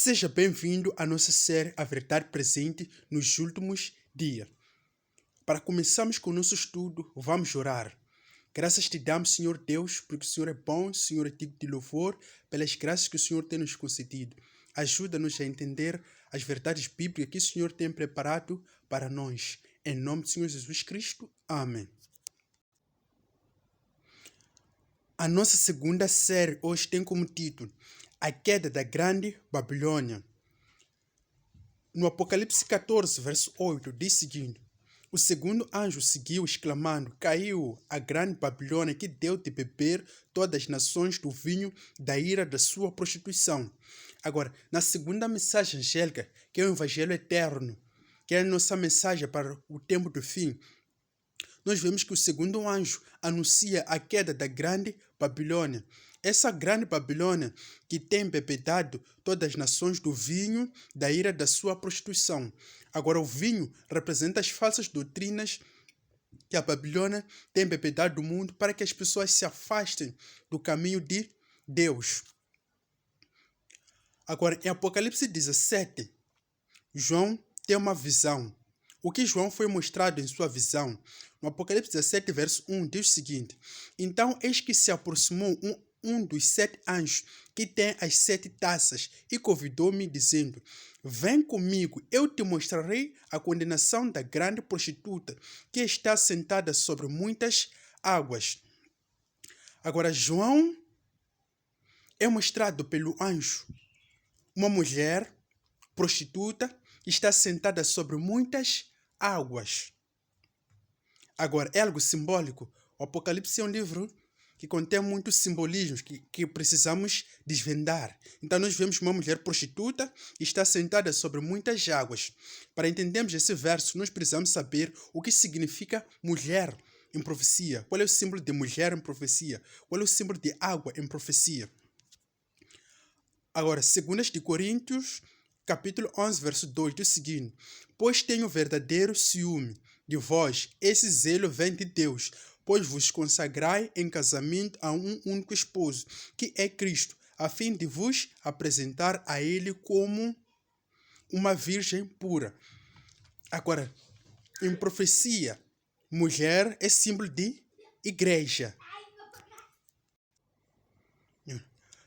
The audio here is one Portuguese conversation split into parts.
Seja bem-vindo à nossa série A Verdade Presente nos Últimos Dias. Para começarmos com o nosso estudo, vamos orar. Graças te damos, Senhor Deus, porque o Senhor é bom, o Senhor é digno de louvor, pelas graças que o Senhor tem nos concedido. Ajuda-nos a entender as verdades bíblicas que o Senhor tem preparado para nós. Em nome do Senhor Jesus Cristo. Amém. A nossa segunda série hoje tem como título A Queda da Grande Babilônia. No Apocalipse 14, verso 8, diz o seguinte: o segundo anjo seguiu, exclamando: caiu a grande Babilônia, que deu de beber todas as nações do vinho da ira da sua prostituição. Agora, na segunda mensagem angélica, que é o Evangelho Eterno, que é a nossa mensagem para o tempo do fim, nós vemos que o segundo anjo anuncia a queda da grande Babilônia. Essa grande Babilônia que tem bebedado todas as nações do vinho da ira da sua prostituição. Agora, o vinho representa as falsas doutrinas que a Babilônia tem bebedado do mundo para que as pessoas se afastem do caminho de Deus. Agora, em Apocalipse 17, João tem uma visão. O que João foi mostrado em sua visão? No Apocalipse 17, verso 1, diz o seguinte: então, eis que se aproximou um dos 7 anjos que tem as 7 taças e convidou-me, dizendo: vem comigo, eu te mostrarei a condenação da grande prostituta, que está sentada sobre muitas águas. Agora, João é mostrado pelo anjo uma mulher prostituta que está sentada sobre muitas águas. Agora, é algo simbólico. O Apocalipse é um livro que contém muitos simbolismos que precisamos desvendar. Então, nós vemos uma mulher prostituta que está sentada sobre muitas águas. Para entendermos esse verso, nós precisamos saber o que significa mulher em profecia. Qual é o símbolo de mulher em profecia? Qual é o símbolo de água em profecia? Agora, 2 de Coríntios, capítulo 11, verso 2, diz o seguinte: pois tenho verdadeiro ciúme de vós, esse zelo vem de Deus, pois vos consagrai em casamento a um único esposo, que é Cristo, a fim de vos apresentar a Ele como uma virgem pura. Agora, em profecia, mulher é símbolo de igreja.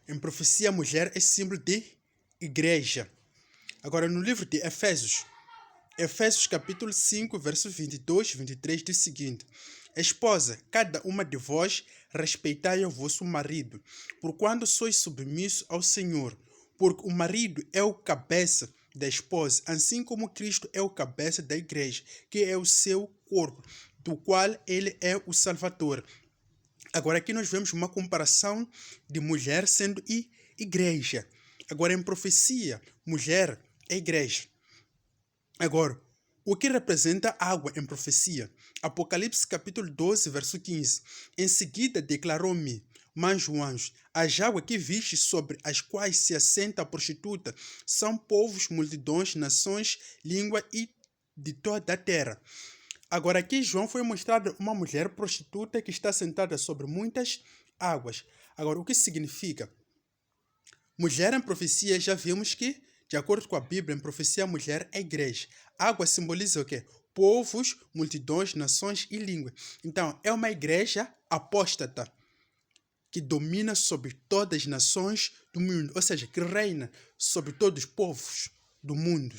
Em profecia, mulher é símbolo de igreja. Agora, no livro de Efésios capítulo 5, verso 22 e 23 diz o seguinte: esposa, cada uma de vós respeitai o vosso marido, porquanto sois submissos ao Senhor, porque o marido é o cabeça da esposa, assim como Cristo é o cabeça da igreja, que é o seu corpo, do qual ele é o Salvador. Agora, aqui nós vemos uma comparação de mulher sendo igreja. Agora, em profecia, mulher é igreja. Agora, o que representa água em profecia? Apocalipse capítulo 12, verso 15. Em seguida declarou-me mais um anjo: as águas que viste sobre as quais se assenta a prostituta são povos, multidões, nações, língua e de toda a terra. Agora, aqui João foi mostrado uma mulher prostituta que está sentada sobre muitas águas. Agora, o que significa? Mulher em profecia, já vimos que, de acordo com a Bíblia, em profecia, a mulher é a igreja. Água simboliza o quê? Povos, multidões, nações e línguas. Então, é uma igreja apóstata que domina sobre todas as nações do mundo, ou seja, que reina sobre todos os povos do mundo.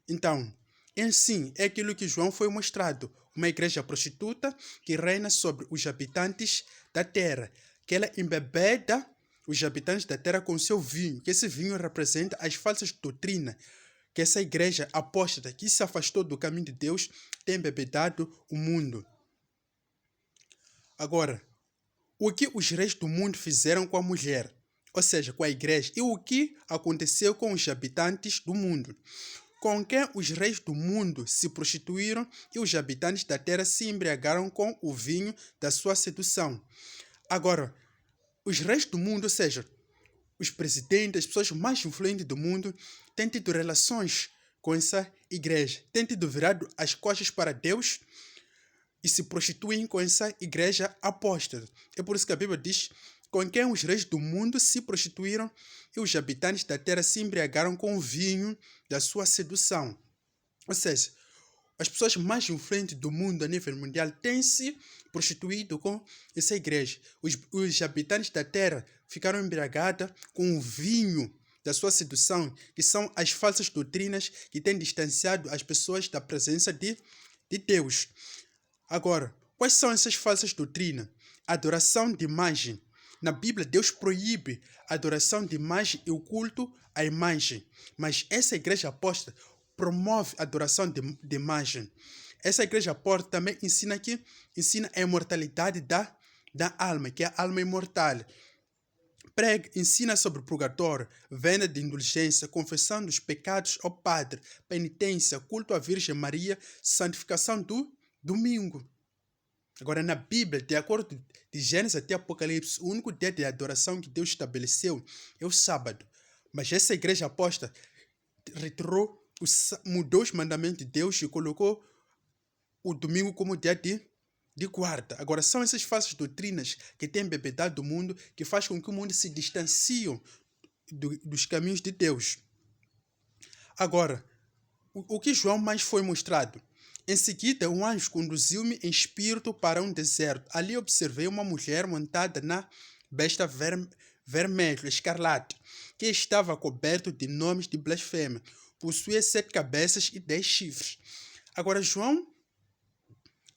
Então, em si, é aquilo que João foi mostrado, uma igreja prostituta que reina sobre os habitantes da terra, que ela embebeda os habitantes da terra com seu vinho, que esse vinho representa as falsas doutrinas, que essa igreja apóstata que se afastou do caminho de Deus tem embebedado o mundo. Agora, o que os reis do mundo fizeram com a mulher, ou seja, com a igreja, e o que aconteceu com os habitantes do mundo? Com quem os reis do mundo se prostituíram e os habitantes da terra se embriagaram com o vinho da sua sedução. Agora, os reis do mundo, ou seja, os presidentes, as pessoas mais influentes do mundo, têm tido relações com essa igreja, têm tido virado as costas para Deus e se prostituem com essa igreja apóstata. É por isso que a Bíblia diz com quem os reis do mundo se prostituíram e os habitantes da terra se embriagaram com o vinho da sua sedução. Ou seja, as pessoas mais influentes do mundo a nível mundial têm se prostituído com essa igreja. Os habitantes da terra ficaram embriagados com o vinho da sua sedução, que são as falsas doutrinas que têm distanciado as pessoas da presença de Deus. Agora, quais são essas falsas doutrinas? Adoração de imagem. Na Bíblia, Deus proíbe a adoração de imagem e o culto à imagem. Mas essa igreja apóstata promove a adoração de imagem. Essa igreja apóstata também ensina a imortalidade da alma, que é a alma imortal. Prega, ensina sobre o purgatório, venda de indulgência, confessão dos pecados ao Padre, penitência, culto à Virgem Maria, santificação do domingo. Agora, na Bíblia, de acordo de Gênesis até Apocalipse, o único dia de adoração que Deus estabeleceu é o sábado. Mas essa igreja apóstata retirou, mudou os mandamentos de Deus e colocou o domingo como dia de guarda. Agora, são essas falsas doutrinas que têm embebedado o mundo, que faz com que o mundo se distancie dos caminhos de Deus. Agora, o que João mais foi mostrado? Em seguida, um anjo conduziu-me em espírito para um deserto. Ali observei uma mulher montada na besta vermelho, escarlate, que estava coberto de nomes de blasfêmia. Possuía 7 cabeças e 10 chifres. Agora, João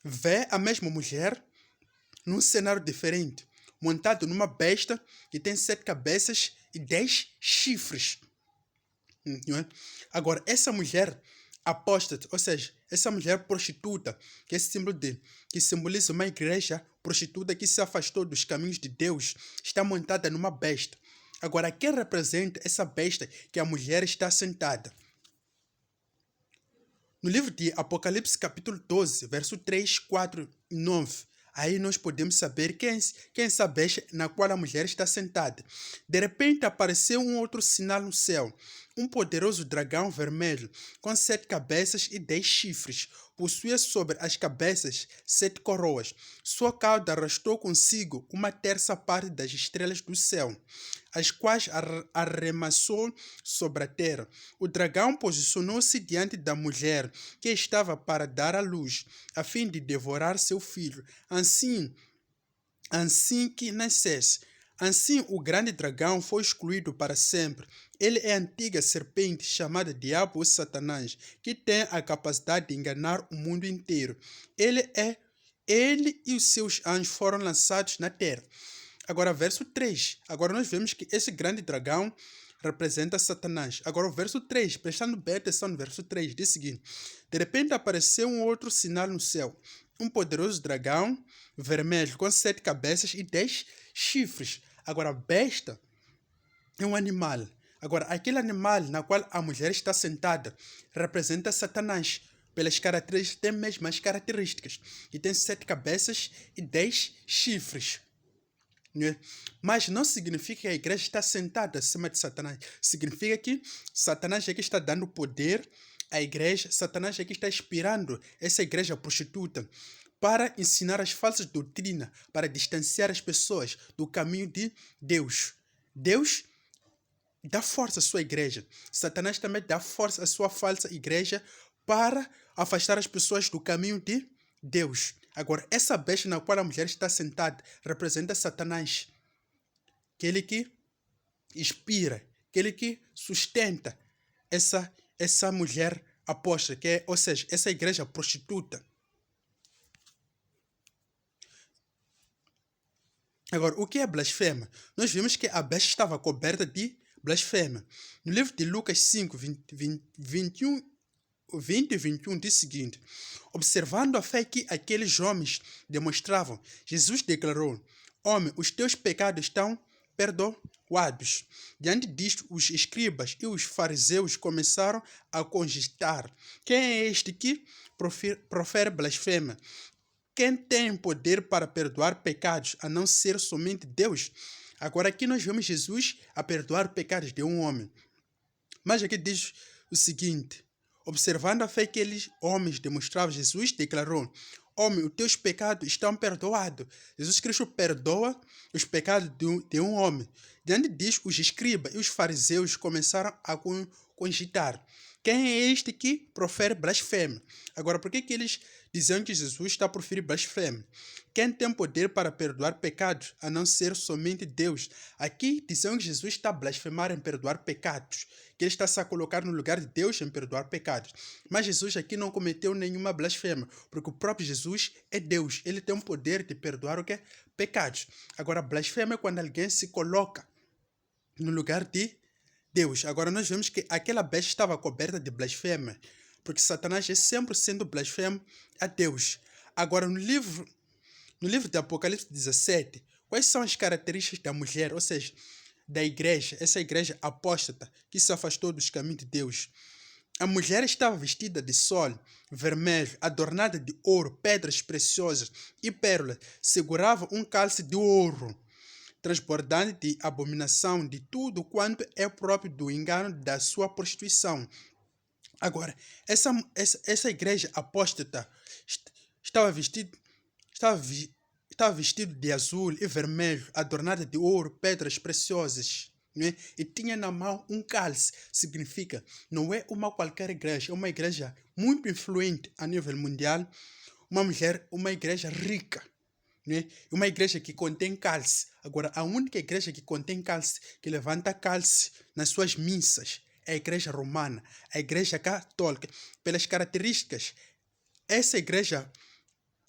vê a mesma mulher num cenário diferente, montada numa besta que tem 7 cabeças e 10 chifres. Não é? Agora, essa mulher apóstata, ou seja, essa mulher prostituta, que é símbolo que simboliza uma igreja prostituta que se afastou dos caminhos de Deus, está montada numa besta. Agora, quem representa essa besta que a mulher está sentada? No livro de Apocalipse, capítulo 12, verso 3, 4 e 9, aí nós podemos saber quem é essa besta na qual a mulher está sentada. De repente apareceu um outro sinal no céu, um poderoso dragão vermelho, com 7 cabeças e 10 chifres. Possuía sobre as cabeças 7 coroas. Sua cauda arrastou consigo uma terça parte das estrelas do céu, as quais arremessou sobre a terra. O dragão posicionou-se diante da mulher, que estava para dar à luz, a fim de devorar seu filho, assim que nascesse. Assim, o grande dragão foi excluído para sempre. Ele é a antiga serpente chamada Diabo ou Satanás, que tem a capacidade de enganar o mundo inteiro. Ele e os seus anjos foram lançados na terra. Agora, verso 3. Agora nós vemos que esse grande dragão representa Satanás. Agora, o verso 3, prestando bem atenção no verso 3, diz o seguinte: de repente apareceu um outro sinal no céu, um poderoso dragão vermelho com 7 cabeças e 10 chifres. Agora, a besta é um animal. Agora, aquele animal na qual a mulher está sentada representa Satanás, pelas características, tem mesmas características, que tem 7 cabeças e 10 chifres. Mas não significa que a igreja está sentada acima de Satanás. Significa que Satanás é que está dando poder à igreja, Satanás é que está inspirando essa igreja prostituta para ensinar as falsas doutrinas, para distanciar as pessoas do caminho de Deus. Deus dá força à sua igreja. Satanás também dá força à sua falsa igreja para afastar as pessoas do caminho de Deus. Agora, essa besta na qual a mulher está sentada representa Satanás. Aquele que inspira, aquele que sustenta essa mulher apóstata, ou seja, essa igreja prostituta. Agora, o que é blasfêmia? Nós vimos que a besta estava coberta de blasfêmia. No livro de Lucas 5, 20 e 21 diz o seguinte: observando a fé que aqueles homens demonstravam, Jesus declarou: homem, os teus pecados estão perdoados. Diante disto, os escribas e os fariseus começaram a cogitar: quem é este que profere blasfêmia? Quem tem poder para perdoar pecados, a não ser somente Deus? Agora aqui nós vemos Jesus a perdoar pecados de um homem. Mas aqui diz o seguinte: observando a fé que aqueles homens demonstravam, Jesus declarou: homem, os teus pecados estão perdoados. Jesus Cristo perdoa os pecados de um homem. Diante disso, os escribas e os fariseus começaram a cogitar. Quem é este que profere blasfêmia? Agora, por que eles diziam que Jesus está a proferir blasfêmia? Quem tem poder para perdoar pecados, a não ser somente Deus? Aqui diziam que Jesus está a blasfemar em perdoar pecados, que ele está a colocar no lugar de Deus em perdoar pecados. Mas Jesus aqui não cometeu nenhuma blasfêmia, porque o próprio Jesus é Deus. Ele tem o poder de perdoar o que? Pecados. Agora, blasfêmia é quando alguém se coloca no lugar de Deus. Agora nós vemos que aquela besta estava coberta de blasfêmia, porque Satanás é sempre sendo blasfemo a Deus. Agora no livro de Apocalipse 17, quais são as características da mulher, ou seja, da igreja, essa igreja apóstata que se afastou dos caminhos de Deus? A mulher estava vestida de sol vermelho, adornada de ouro, pedras preciosas e pérolas, segurava um cálice de ouro, transbordante de abominação de tudo quanto é próprio do engano da sua prostituição. Agora, essa igreja apóstata estava vestido de azul e vermelho, adornada de ouro, pedras preciosas, né? E tinha na mão um cálice. Significa, não é uma qualquer igreja, é uma igreja muito influente a nível mundial, uma igreja rica, né? Uma igreja que contém cálice. Agora, a única igreja que contém cálice, que levanta cálice nas suas missas, é a igreja romana, a igreja católica. Pelas características, essa igreja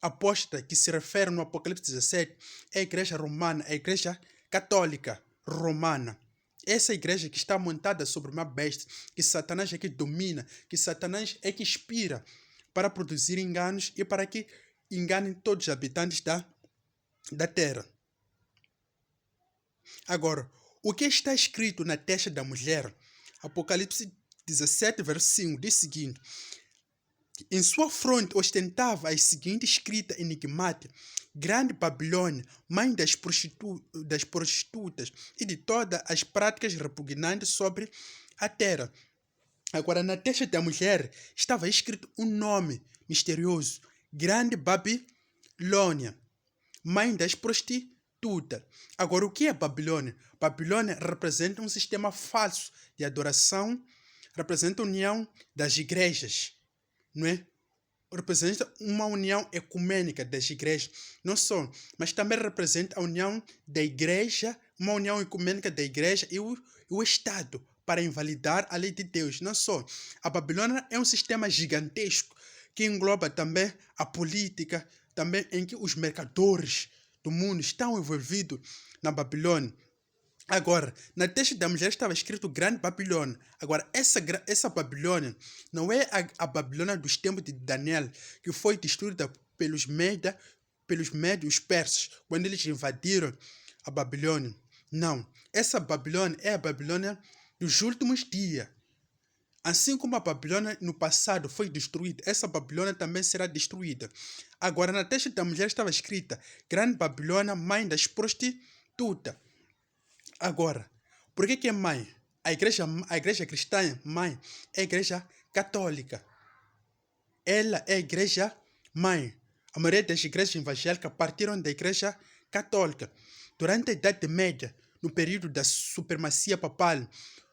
apóstata que se refere no Apocalipse 17 é a igreja romana, a igreja católica romana. Essa igreja que está montada sobre uma besta, que Satanás é que domina, que Satanás é que inspira para produzir enganos e para que enganem todos os habitantes da terra. Agora, o que está escrito na testa da mulher? Apocalipse 17, verso 5, diz o seguinte: em sua fronte ostentava a seguinte escrita enigmática: Grande Babilônia, mãe das prostitutas e de todas as práticas repugnantes sobre a terra. Agora, na testa da mulher estava escrito um nome misterioso: Grande Babilônia, mãe das prostitutas. Agora, o que é Babilônia? Babilônia representa um sistema falso de adoração, representa a união das igrejas, não é? Representa uma união ecumênica das igrejas, não só, mas também representa a união da igreja, uma união ecumênica da igreja e o Estado, para invalidar a lei de Deus. Não só, a Babilônia é um sistema gigantesco que engloba também a política, também em que os mercadores do mundo estão envolvidos na Babilônia. Agora, na testa da mulher estava escrito Grande Babilônia. Agora, essa Babilônia não é a Babilônia dos tempos de Daniel, que foi destruída pelos Médios e os persas, quando eles invadiram a Babilônia. Não, essa Babilônia é a Babilônia dos últimos dias. Assim como a Babilônia no passado foi destruída, essa Babilônia também será destruída. Agora, na testa da mulher estava escrita Grande Babilônia, mãe das prostitutas. Agora, por que é mãe? A igreja cristã, mãe, é a igreja católica. Ela é a igreja mãe. A maioria das igrejas evangélicas partiram da igreja católica. Durante a Idade Média, no período da supremacia papal,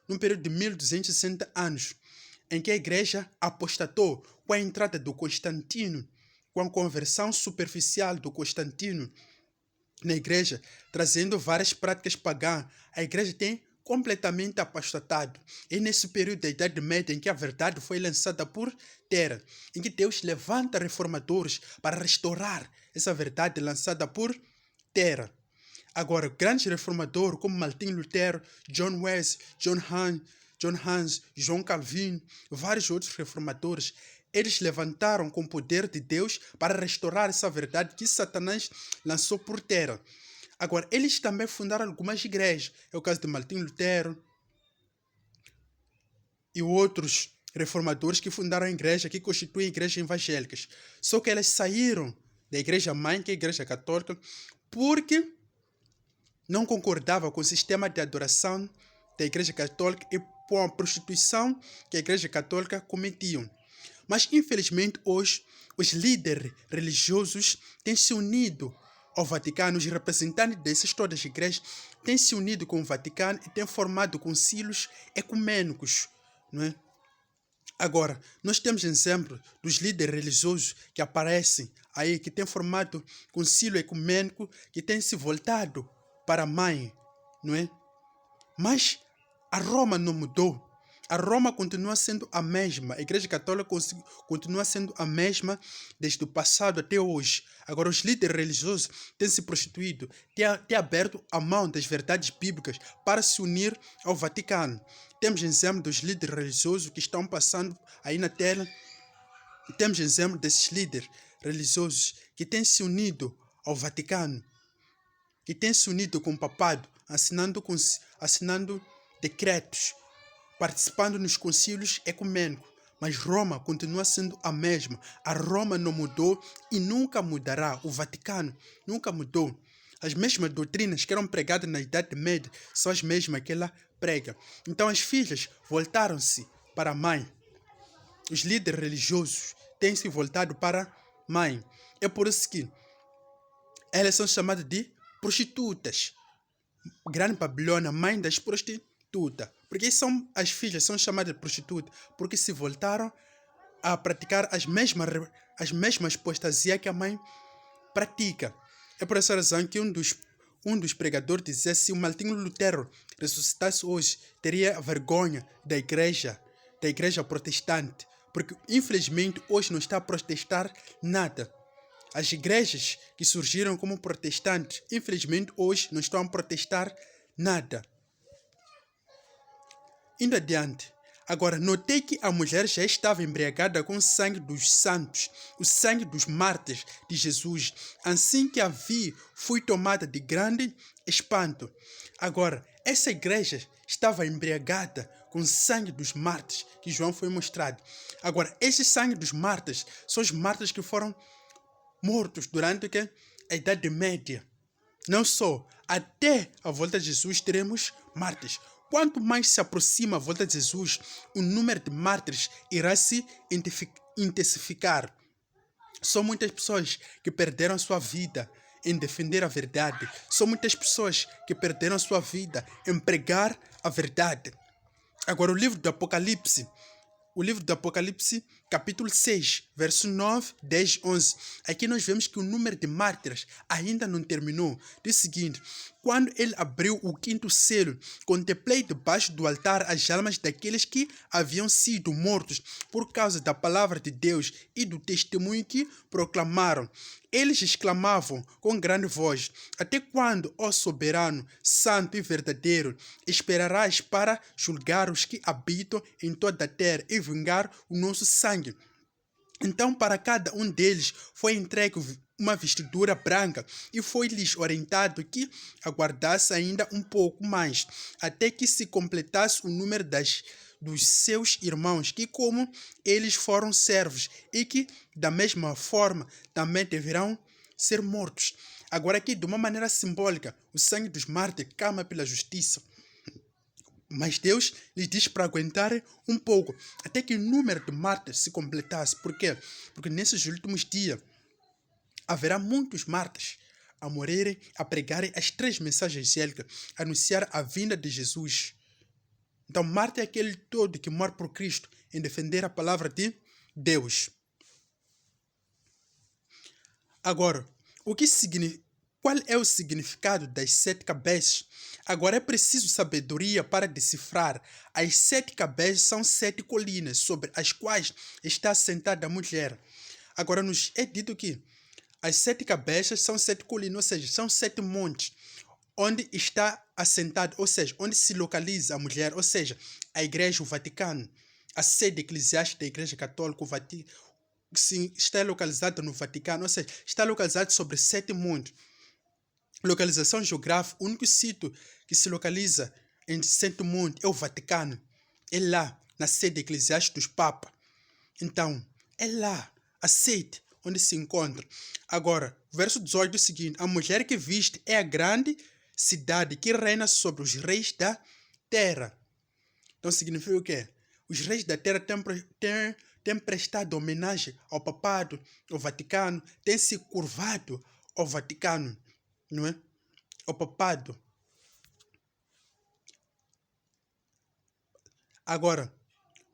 no período de 1260 anos, em que a igreja apostatou com a entrada do Constantino, com a conversão superficial do Constantino na igreja, trazendo várias práticas pagãs, a igreja tem completamente apostatado. É nesse período da Idade Média em que a verdade foi lançada por terra, em que Deus levanta reformadores para restaurar essa verdade lançada por terra. Agora, grandes reformadores como Martin Lutero, John Wesley, John Hus, João Calvino, vários outros reformadores, eles levantaram com o poder de Deus para restaurar essa verdade que Satanás lançou por terra. Agora, eles também fundaram algumas igrejas. É o caso de Martin Lutero e outros reformadores que fundaram a igreja, que constituem igrejas evangélicas. Só que elas saíram da igreja mãe, que é a igreja católica, porque não concordava com o sistema de adoração da igreja católica e com a prostituição que a igreja católica cometia. Mas, infelizmente, hoje, os líderes religiosos têm se unido ao Vaticano, os representantes dessas todas as igrejas têm se unido com o Vaticano e têm formado concílios ecumênicos, não é? Agora, nós temos exemplo dos líderes religiosos que aparecem aí, que têm formado concílio ecumênico, que têm se voltado para a mãe, não é? Mas a Roma não mudou. A Roma continua sendo a mesma. A Igreja Católica continua sendo a mesma desde o passado até hoje. Agora, os líderes religiosos têm se prostituído, têm aberto a mão das verdades bíblicas para se unir ao Vaticano. Temos exemplo dos líderes religiosos que estão passando aí na tela. Temos exemplo desses líderes religiosos que têm se unido ao Vaticano, que têm se unido com o papado, assinando decretos, participando nos concílios ecumênicos. Mas Roma continua sendo a mesma. A Roma não mudou e nunca mudará. O Vaticano nunca mudou. As mesmas doutrinas que eram pregadas na Idade Média são as mesmas que ela prega. Então as filhas voltaram-se para a mãe. Os líderes religiosos têm se voltado para a mãe. É por isso que elas são chamadas de prostitutas. Grande Babilônia, mãe das prostitutas. Porque as filhas são chamadas de prostitutas porque se voltaram a praticar as mesmas apostasias que a mãe pratica. É por essa razão que um dos pregadores dizia: se o Martinho Lutero ressuscitasse hoje, teria vergonha da igreja protestante, porque infelizmente hoje não está a protestar nada. As igrejas que surgiram como protestantes, infelizmente hoje não estão a protestar nada. Indo adiante. Agora, notei que a mulher já estava embriagada com o sangue dos santos, o sangue dos mártires de Jesus. Assim que a vi, fui tomada de grande espanto. Agora, essa igreja estava embriagada com o sangue dos mártires que João foi mostrado. Agora, esse sangue dos mártires são os mártires que foram mortos durante a Idade Média. Não só, até a volta de Jesus teremos mártires. Quanto mais se aproxima a volta de Jesus, o número de mártires irá se intensificar. São muitas pessoas que perderam sua vida em defender a verdade. São muitas pessoas que perderam sua vida em pregar a verdade. Agora, o livro do Apocalipse, capítulo 6, verso 9, 10, 11. Aqui nós vemos que o número de mártires ainda não terminou. Diz o seguinte: quando ele abriu o quinto selo, contemplei debaixo do altar as almas daqueles que haviam sido mortos por causa da palavra de Deus e do testemunho que proclamaram. Eles exclamavam com grande voz: até quando, ó soberano, santo e verdadeiro, esperarás para julgar os que habitam em toda a terra e vingar o nosso sangue? Então para cada um deles foi entregue uma vestidura branca e foi-lhes orientado que aguardasse ainda um pouco mais, até que se completasse o número dos seus irmãos, que como eles foram servos e que da mesma forma também deverão ser mortos. Agora aqui, de uma maneira simbólica, o sangue dos mártires clama pela justiça. Mas Deus lhes diz para aguentarem um pouco, até que o número de mártires se completasse. Por quê? Porque nesses últimos dias haverá muitos mártires a morrerem, a pregarem as 3 mensagens angélicas, a anunciar a vinda de Jesus. Então, mártir é aquele todo que morre por Cristo em defender a palavra de Deus. Agora, qual é o significado das 7 cabeças? Agora é preciso sabedoria para decifrar. As 7 cabeças são 7 colinas sobre as quais está sentada a mulher. Agora nos é dito que as 7 cabeças são 7 colinas, ou seja, são 7 montes, onde está assentado, ou seja, onde se localiza a mulher, ou seja, a igreja, o Vaticano, a sede eclesiástica da Igreja Católica, está localizada no Vaticano, ou seja, está localizado sobre 7 montes. Localização geográfica, o único sítio que se localiza em 7 montes é o Vaticano. É lá, na sede eclesiástica dos papas. Então, é lá, a sede onde se encontra. Agora, verso 18 é o seguinte: a mulher que viste é a grande cidade que reina sobre os reis da terra. Então significa o quê? Os reis da terra tem prestado homenagem ao papado, ao Vaticano, tem se curvado ao Vaticano, não é? Ao papado. Agora,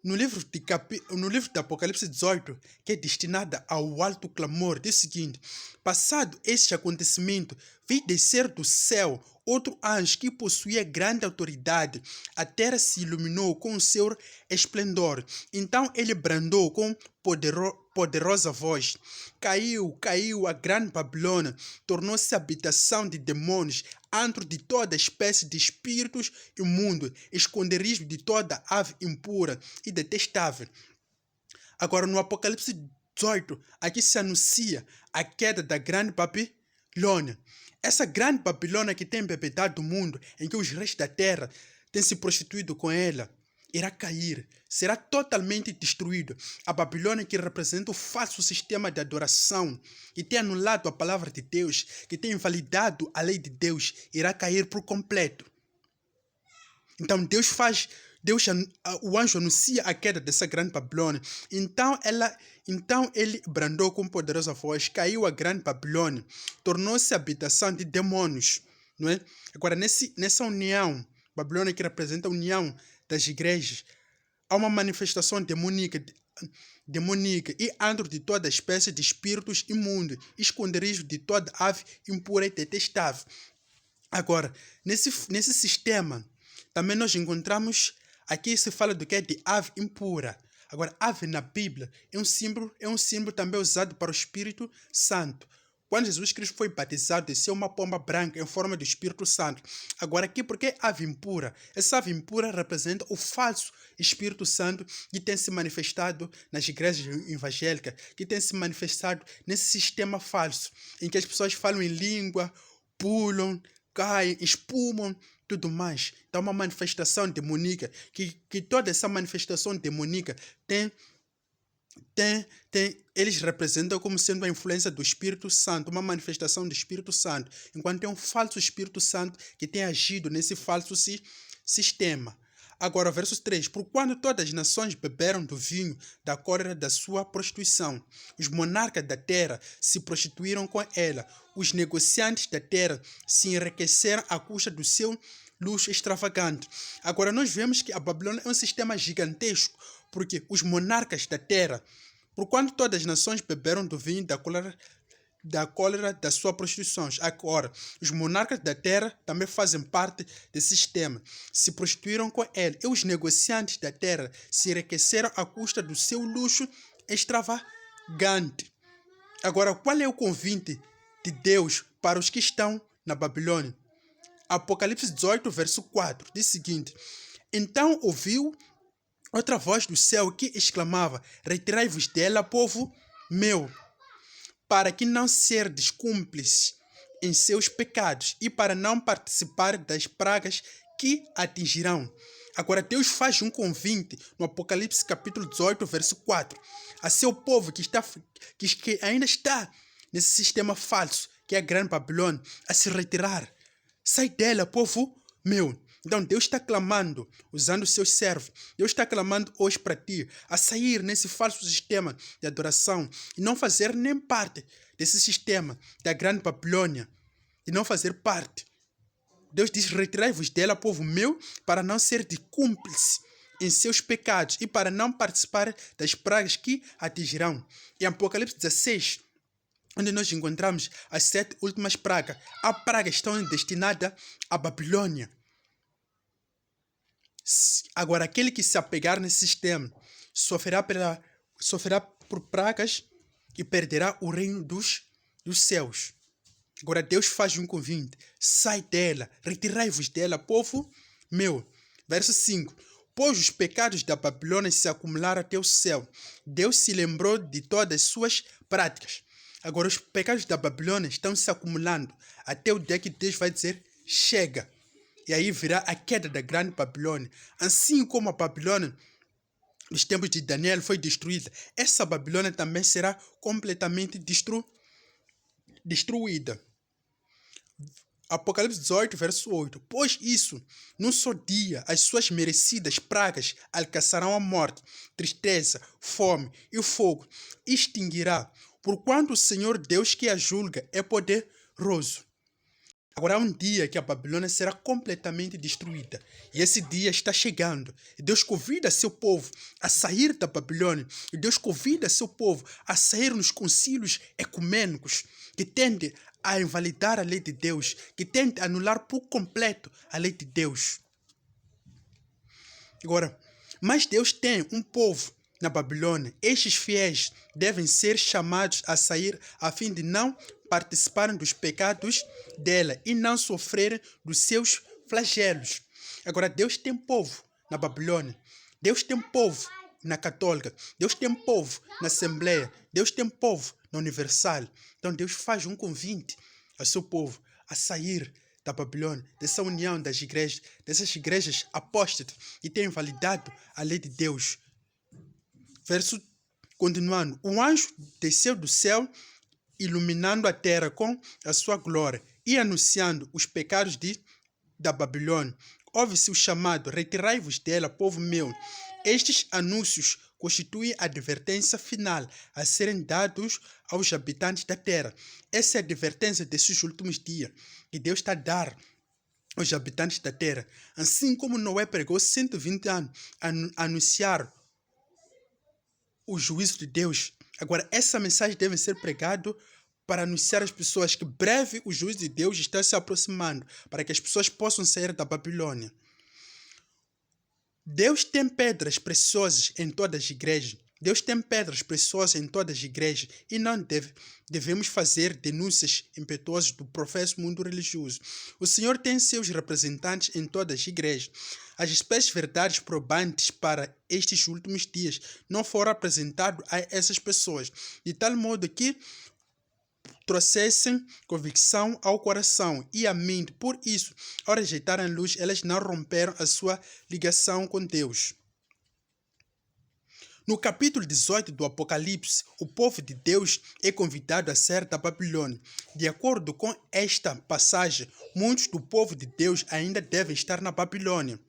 no livro de Apocalipse 18, que é destinado ao alto clamor, diz o seguinte: passado este acontecimento, vi descer do céu outro anjo que possuía grande autoridade. A terra se iluminou com o seu esplendor. Então ele brandou com poderosa voz. Caiu a grande Babilônia, tornou-se habitação de demônios, antro de toda espécie de espíritos imundos, esconderijo de toda ave impura e detestável. Agora, no Apocalipse 18, aqui se anuncia a queda da grande Babilônia. Essa grande Babilônia que tem embebedado o mundo, em que os reis da terra têm se prostituído com ela, irá cair, será totalmente destruído. A Babilônia, que representa o falso sistema de adoração, que tem anulado a palavra de Deus, que tem invalidado a lei de Deus, irá cair por completo. Então o anjo anuncia a queda dessa grande Babilônia. Então ele brandou com poderosa voz, caiu a grande Babilônia, tornou-se habitação de demônios, não é? Agora, nessa união, Babilônia que representa a união das igrejas, há uma manifestação demoníaca e antro de toda espécie de espíritos imundos, esconderijo de toda ave impura e detestável. Agora, nesse sistema, também nós encontramos, aqui se fala do que é de ave impura. Agora, ave na Bíblia é um símbolo também usado para o Espírito Santo. Quando Jesus Cristo foi batizado, desceu uma pomba branca em forma do Espírito Santo. Agora aqui, por que ave impura? Essa ave impura representa o falso Espírito Santo que tem se manifestado nas igrejas evangélicas, que tem se manifestado nesse sistema falso, em que as pessoas falam em língua, pulam, caem, espumam, tudo mais. Então, uma manifestação demoníaca, que toda essa manifestação demoníaca eles representam como sendo a influência do Espírito Santo, uma manifestação do Espírito Santo, enquanto tem um falso Espírito Santo que tem agido nesse falso sistema. Agora, verso 3. Por quando todas as nações beberam do vinho da cólera da sua prostituição, os monarcas da terra se prostituíram com ela, os negociantes da terra se enriqueceram à custa do seu luxo extravagante. Agora, nós vemos que a Babilônia é um sistema gigantesco, porque os monarcas da terra, por quando todas as nações beberam do vinho da cólera das suas prostituições. Agora, os monarcas da terra também fazem parte desse sistema, se prostituíram com ele, e os negociantes da terra se enriqueceram à custa do seu luxo extravagante. Agora, qual é o convite de Deus para os que estão na Babilônia? Apocalipse 18, verso 4, diz o seguinte: então ouviu outra voz do céu que exclamava: retirai-vos dela, povo meu, para que não serdes cúmplices em seus pecados e para não participar das pragas que atingirão. Agora, Deus faz um convite no Apocalipse capítulo 18, verso 4, a seu povo que ainda está nesse sistema falso, que é a grande Babilônia, a se retirar. Sai dela, povo meu. Então, Deus está clamando, usando os seus servos. Deus está clamando hoje para ti, a sair nesse falso sistema de adoração e não fazer nem parte desse sistema da grande Babilônia, e não fazer parte. Deus diz: retirai-vos dela, povo meu, para não ser de cúmplice em seus pecados e para não participar das pragas que atingirão. Em Apocalipse 16, onde nós encontramos as 7 últimas pragas, as pragas estão destinadas à Babilônia. Agora, aquele que se apegar nesse sistema sofrerá por pragas e perderá o reino dos céus. Agora, Deus faz um convite: sai dela, retirai-vos dela, povo meu. Verso 5. Pois os pecados da Babilônia se acumularam até o céu. Deus se lembrou de todas as suas práticas. Agora, os pecados da Babilônia estão se acumulando até o dia que Deus vai dizer: chega. E aí virá a queda da grande Babilônia. Assim como a Babilônia nos tempos de Daniel foi destruída, essa Babilônia também será completamente destruída. Apocalipse 18, verso 8. Pois isso, num só dia, as suas merecidas pragas alcançarão a morte, tristeza, fome e fogo extinguirá, porquanto o Senhor Deus que a julga é poderoso. Agora há um dia que a Babilônia será completamente destruída. E esse dia está chegando. E Deus convida seu povo a sair da Babilônia. E Deus convida seu povo a sair nos concílios ecumênicos que tendem a invalidar a lei de Deus, que tendem a anular por completo a lei de Deus. Agora, mas Deus tem um povo na Babilônia. Estes fiéis devem ser chamados a sair a fim de não participarem dos pecados dela e não sofrerem dos seus flagelos. Agora, Deus tem povo na Babilônia. Deus tem povo na Católica. Deus tem povo na Assembleia. Deus tem povo na Universal. Então, Deus faz um convite ao seu povo a sair da Babilônia, dessa união das igrejas, dessas igrejas apóstatas que têm validado a lei de Deus. Verso continuando. O anjo desceu do céu, iluminando a terra com a sua glória e anunciando os pecados da Babilônia. Ouve-se o chamado: retirai-vos dela, povo meu. Estes anúncios constituem a advertência final a serem dados aos habitantes da terra. Essa é a advertência desses últimos dias que Deus está a dar aos habitantes da terra. Assim como Noé pregou 120 anos a anunciar o juízo de Deus. Agora, essa mensagem deve ser pregada para anunciar às pessoas que breve o juízo de Deus está se aproximando, para que as pessoas possam sair da Babilônia. Deus tem pedras preciosas em todas as igrejas. Deus tem pedras preciosas em todas as igrejas e não devemos fazer denúncias impetuosas do professo mundo religioso. O Senhor tem seus representantes em todas as igrejas. As espécies verdades probantes para estes últimos dias não foram apresentadas a essas pessoas, de tal modo que trouxessem convicção ao coração e à mente. Por isso, ao rejeitarem a luz, elas não romperam a sua ligação com Deus. No capítulo 18 do Apocalipse, o povo de Deus é convidado a sair da Babilônia. De acordo com esta passagem, muitos do povo de Deus ainda devem estar na Babilônia,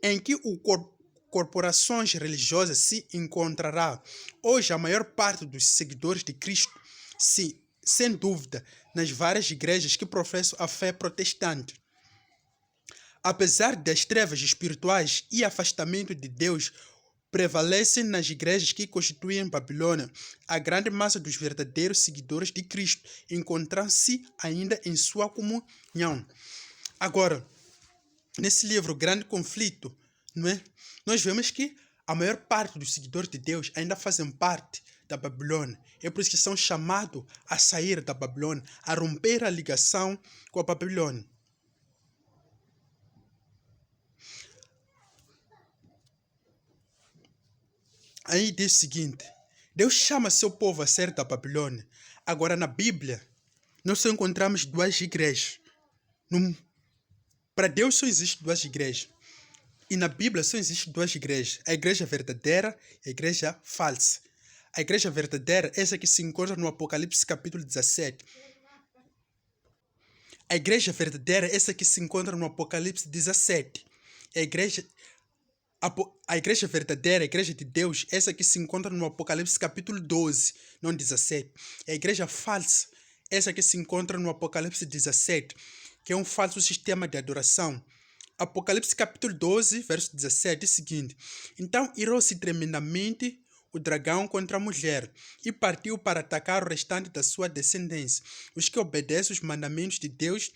em que corporações religiosas se encontrará. Hoje, a maior parte dos seguidores de Cristo sem dúvida, nas várias igrejas que professam a fé protestante. Apesar das trevas espirituais e afastamento de Deus prevalecem nas igrejas que constituem Babilônia, a grande massa dos verdadeiros seguidores de Cristo encontram-se ainda em sua comunhão. Agora, nesse livro, Grande Conflito, nós vemos que a maior parte dos seguidores de Deus ainda fazem parte da Babilônia. É por isso que são chamados a sair da Babilônia, a romper a ligação com a Babilônia. Aí diz o seguinte: Deus chama seu povo a sair da Babilônia. Agora, na Bíblia, nós só encontramos duas igrejas. Para Deus só existem duas igrejas. E na Bíblia só existem duas igrejas: a igreja verdadeira e a igreja falsa. A igreja verdadeira é essa que se encontra no Apocalipse capítulo 17. A igreja verdadeira é essa que se encontra no Apocalipse 17. A igreja verdadeira, a igreja de Deus, é essa que se encontra no Apocalipse capítulo 12, não 17. A igreja falsa, essa que se encontra no Apocalipse 17, que é um falso sistema de adoração. Apocalipse capítulo 12, verso 17, é o seguinte: Então irou-se tremendamente o dragão contra a mulher, e partiu para atacar o restante da sua descendência, os que obedecem os mandamentos de Deus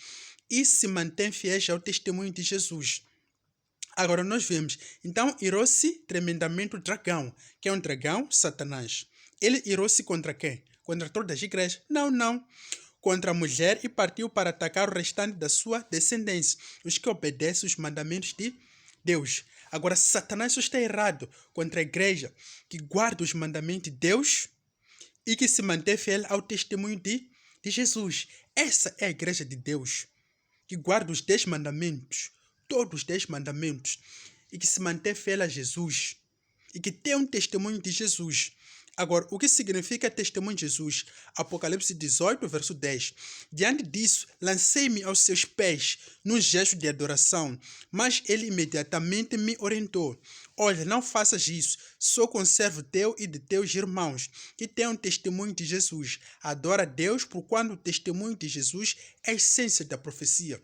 e se mantêm fiéis ao testemunho de Jesus. Agora nós vemos, então irou-se tremendamente o dragão, que é um dragão, Satanás. Ele irou-se contra quem? Contra todas as igrejas? Não. Contra a mulher e partiu para atacar o restante da sua descendência, os que obedecem os mandamentos de Deus. Agora, Satanás só está errado contra a igreja que guarda os mandamentos de Deus e que se mantém fiel ao testemunho de Jesus. Essa é a igreja de Deus, que guarda os 10 mandamentos, todos os 10 mandamentos, e que se mantém fiel a Jesus, e que tem um testemunho de Jesus. Agora, o que significa testemunho de Jesus? Apocalipse 18, verso 10. Diante disso, lancei-me aos seus pés num gesto de adoração, mas ele imediatamente me orientou. Olha, não faças isso, sou conservo teu e de teus irmãos, que têm um testemunho de Jesus. Adora a Deus, porquanto o testemunho de Jesus é a essência da profecia.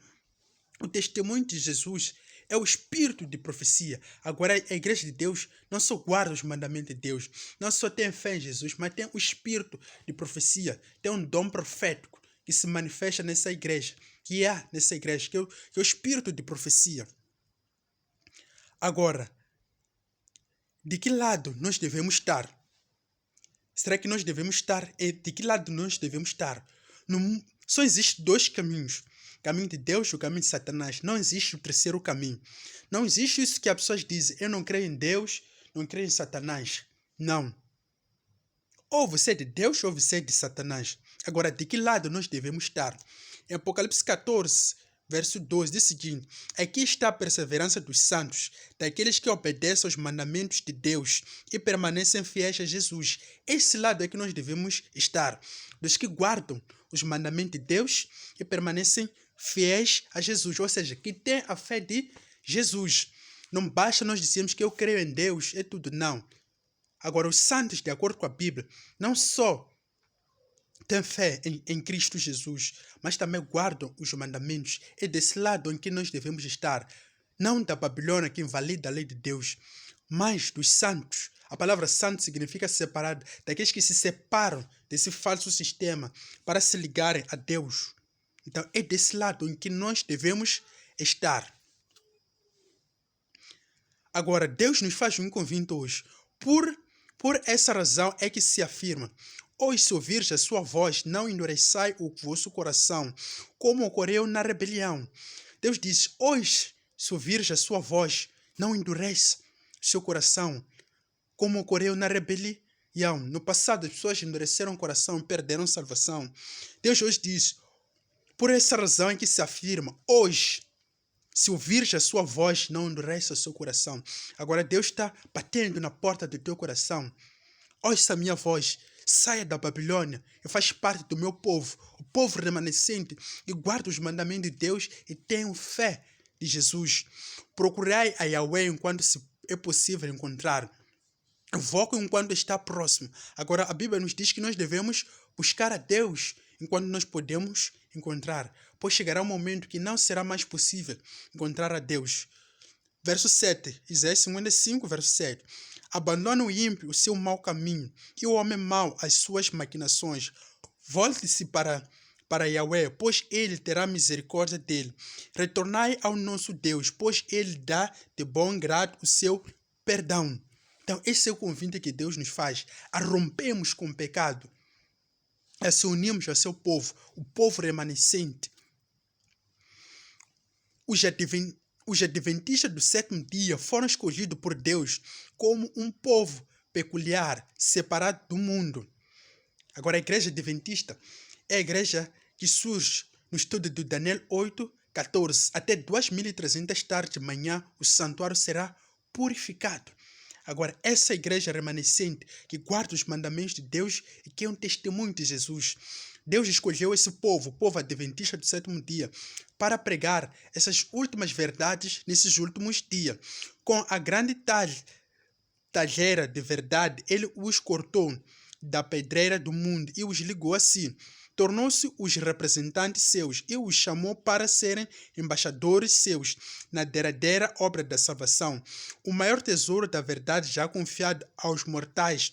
O testemunho de Jesus é o espírito de profecia. Agora, a igreja de Deus não só guarda os mandamentos de Deus, não só tem fé em Jesus, mas tem o espírito de profecia, tem um dom profético que se manifesta nessa igreja, que é o espírito de profecia. Agora, de que lado nós devemos estar? Será que nós devemos estar? De que lado nós devemos estar? Só existem dois caminhos. O caminho de Deus e o caminho de Satanás. Não existe o terceiro caminho. Não existe isso que as pessoas dizem. Eu não creio em Deus, não creio em Satanás. Não. Ou você é de Deus ou você é de Satanás. Agora, de que lado nós devemos estar? Em Apocalipse 14, verso 12, diz o seguinte: aqui está a perseverança dos santos, daqueles que obedecem aos mandamentos de Deus e permanecem fiéis a Jesus. Esse lado é que nós devemos estar. Dos que guardam os mandamentos de Deus e permanecem fiéis a Jesus. Ou seja, que tem a fé de Jesus. Não basta nós dizermos que eu creio em Deus, é tudo, não. Agora, os santos, de acordo com a Bíblia, não só têm fé em Cristo Jesus, mas também guardam os mandamentos. É desse lado em que nós devemos estar. Não da Babilônia, que invalida a lei de Deus, mas dos santos. A palavra santo significa separado, daqueles que se separam desse falso sistema para se ligarem a Deus. Então, é desse lado em que nós devemos estar. Agora, Deus nos faz um convite hoje. Por essa razão é que se afirma: hoje, se ouvires a sua voz, não endureçai o vosso coração, como ocorreu na rebelião. Deus diz: hoje, se ouvires a sua voz, não endurece o seu coração, como ocorreu na rebelião. No passado, as pessoas endureceram o coração e perderam salvação. Deus hoje diz: por essa razão é que se afirma: hoje, se ouvires a sua voz, não endurece o seu coração. Agora Deus está batendo na porta do teu coração. Ouça a minha voz, saia da Babilônia e faz parte do meu povo, o povo remanescente, e guarda os mandamentos de Deus e tenha fé de Jesus. Procurai a Yahweh enquanto é possível encontrar. Invoque enquanto está próximo. Agora a Bíblia nos diz que nós devemos buscar a Deus enquanto nós podemos encontrar, pois chegará um momento que não será mais possível encontrar a Deus. Verso 7, Isaías 55, verso 7. Abandone o ímpio o seu mau caminho, e o homem mau as suas maquinações. Volte-se para Yahweh, pois ele terá misericórdia dele. Retornai ao nosso Deus, pois ele dá de bom grado o seu perdão. Então, esse é o convite que Deus nos faz, a rompermos com o pecado, a se unirmos ao seu povo, o povo remanescente. Os adventistas do sétimo dia foram escolhidos por Deus como um povo peculiar, separado do mundo. Agora, a igreja adventista é a igreja que surge no estudo de Daniel 8, 14. Até 2300 tarde de manhã, o santuário será purificado. Agora, essa igreja remanescente que guarda os mandamentos de Deus e que é um testemunho de Jesus. Deus escolheu esse povo, o povo adventista do sétimo dia, para pregar essas últimas verdades nesses últimos dias. Com a grande talheira de verdade, ele os cortou da pedreira do mundo e os ligou assim. Tornou-se os representantes seus e os chamou para serem embaixadores seus na derradeira obra da salvação. O maior tesouro da verdade já confiado aos mortais,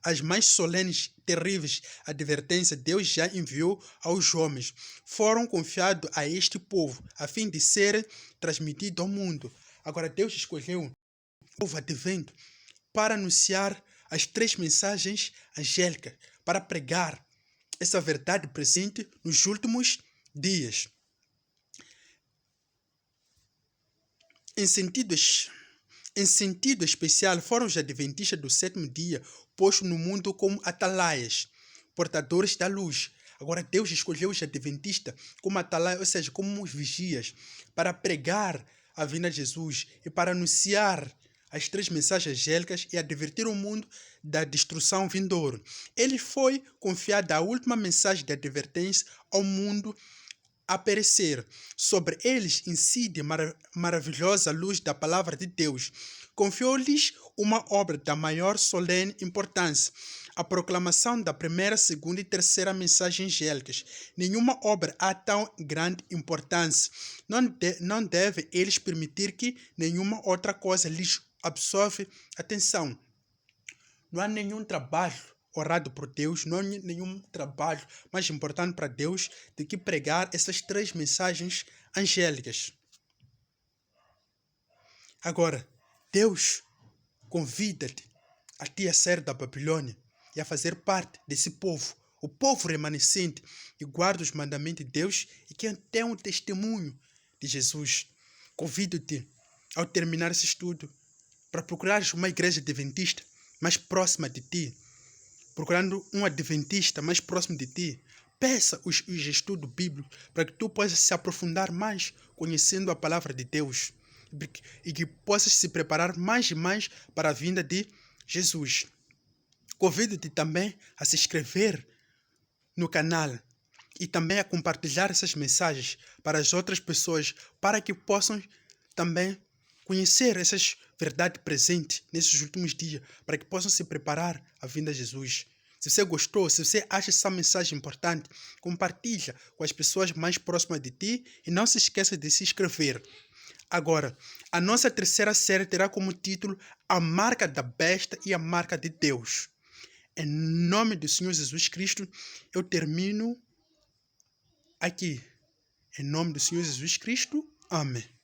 as mais solenes, terríveis advertências Deus já enviou aos homens, foram confiados a este povo, a fim de serem transmitidos ao mundo. Agora Deus escolheu o povo advento para anunciar as 3 mensagens angélicas, para pregar essa verdade presente nos últimos dias. Em sentido especial, foram os adventistas do sétimo dia postos no mundo como atalaias, portadores da luz. Agora Deus escolheu os adventistas como atalaias, ou seja, como os vigias, para pregar a vinda de Jesus e para anunciar as 3 mensagens angélicas e advertir o mundo da destruição vindoura. Ele foi confiado a última mensagem de advertência ao mundo a perecer. Sobre eles incide maravilhosa luz da palavra de Deus. Confiou-lhes uma obra da maior solene importância, a proclamação da primeira, segunda e terceira mensagem angélicas. Nenhuma obra há tão grande importância. Não deve eles permitir que nenhuma outra coisa lhes absorve atenção. Não há nenhum trabalho orado por Deus, não há nenhum trabalho mais importante para Deus do que pregar essas 3 mensagens angélicas. Agora, Deus convida-te a ti a sair da Babilônia e a fazer parte desse povo, o povo remanescente que guarda os mandamentos de Deus e que tem um testemunho de Jesus. Convido-te, ao terminar esse estudo, para procurares uma igreja adventista mais próxima de ti, procurando um adventista mais próximo de ti. Peça os estudos bíblicos para que tu possas se aprofundar mais conhecendo a palavra de Deus e que possas se preparar mais e mais para a vinda de Jesus. Convido-te também a se inscrever no canal e também a compartilhar essas mensagens para as outras pessoas, para que possam também conhecer essas verdades presentes nesses últimos dias, para que possam se preparar à vinda de Jesus. Se você gostou, se você acha essa mensagem importante, compartilha com as pessoas mais próximas de ti e não se esqueça de se inscrever. Agora, a nossa terceira série terá como título A Marca da Besta e a Marca de Deus. Em nome do Senhor Jesus Cristo, eu termino aqui. Em nome do Senhor Jesus Cristo, amém.